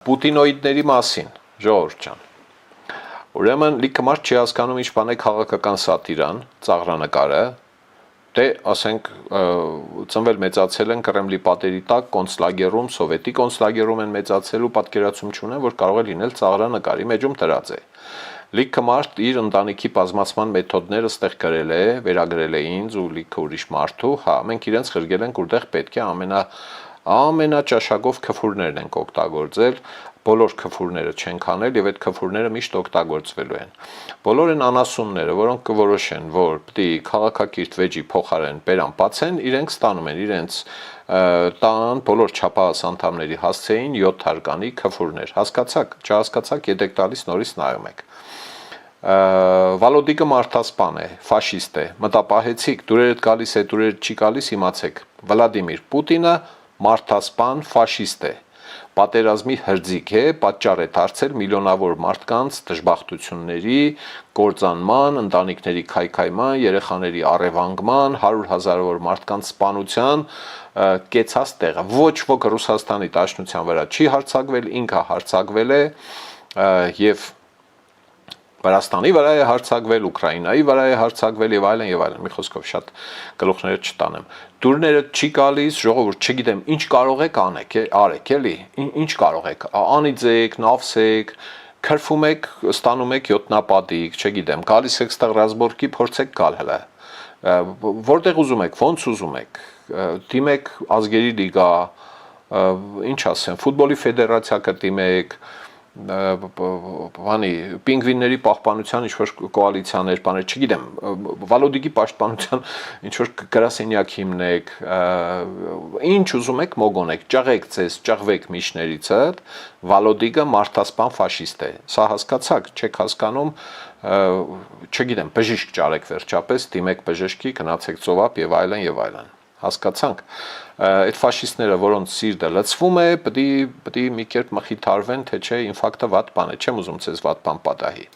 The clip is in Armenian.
Պուտինոիդների մասին, ժողովուրդ ջան։ Ուրեմն լիքը մարդ չի հասկանում ինչ բան է քաղաքական սատիրան, ծաղրանկարը, դե ասենք ծնվել մեծացել են Կրեմլի պատերի տակ, կոնցլագերում, սովետի կոնցլագերում են մեծացել ու պատկերացում չունեն, որ կարող է լինել ծաղրանկարի մեջում դրած է։ Լիքը մարդ իր ընտանիքի բազմացման մեթոդները ստեղ գրել է, վերագրել է ինձ ու լիքը ուրիշ մարդու, հա, մենք իրենց խրգել ենք որտեղ պետք է ամենաճաշակով քֆուրներն ենք օգտագործել, բոլոր քֆուրները չենք անել եւ այդ քֆուրները միշտ օգտագործվելու են։ Բոլոր են անասունները, որոնք կորոշեն, որ պիտի քաղաքակիրթ վեճի փոխարեն բերան բացեն, իրենք ստանում են իրենց տան բոլոր չափահաս անդամների հասցեին 7 հարկանի քֆուրներ։ Հասկացաք, չհասկացաք, եք տալիս նորից նայում եք։ Վալոդիկը մարդասպան է, ֆաշիստ է, մտապահեցիք, դուրերդ գալիս է, դուրերդ չի գալիս, իմացեք։ Վլադիմիր Պուտինը մարդասպան ֆաշիստ է, պատերազմի հրձիկ է, պատճառ է դարձել միլիոնավոր մարդկանց դժբախտությունների, կործանման, ընտանիքների քայքայման, երեխաների առևանգման, 100,000-ավոր մարդկանց սպանության կեցած տեղը։ Ոչ ոք Ռուսաստանի Դաշնության վրա չի հարձակվել, ինքը հարձակվել է եւ Վրաստանի վրա է հարձակվել, Ուկրաինայի վրա է հարձակվել եւ այլն եւ այլն։ Մի խոսքով շատ գլուխները չտանեմ։ Դուրները չի գալիս, ժողովուրդ, չգիտեմ, ինչ կարող եք արեք, էլի, ինչ կարող եք, անիծեք, նավսեք, քրֆում եք, ստանում եք յոթնապատիկ, չգիտեմ, գալիս եք ստեղ Ռազբորկի, փորձեք գալ հələ։ Որտեղ ուզում եք, ոնց ուզում եք, դիմեք ազգերի լիգա, ինչ ասեմ, ֆուտբոլի ֆեդերացիա կդիմեք, բանի պինգվինների պահպանության ինչ-որ կոալիցիաներ, բաներ, չգիտեմ, Վալոդիկի պաշտպանության ինչ-որ գրասենյակ հիմնեք, ինչ ուզում եք մոգոնեք, ճաղեք ձեզ, ճաղվեք միշներիցդ, Վալոդիկը մարդասպան ֆաշիստ է, սա հասկացաք, չեք հասկանում, չգիտեմ, բժիշկ ճարեք վերջապես, դիմեք բժշկի, գնացեք ծովափ եւ այլն, հասկացանք, այդ ֆաշիստները, որոնց սիրտը լցվում է, պետք է մի կերպ մխիթարվեն, թե չէ ինֆակտը վատ բան է, չեմ ուզում ցեզ վատ բան պատահի։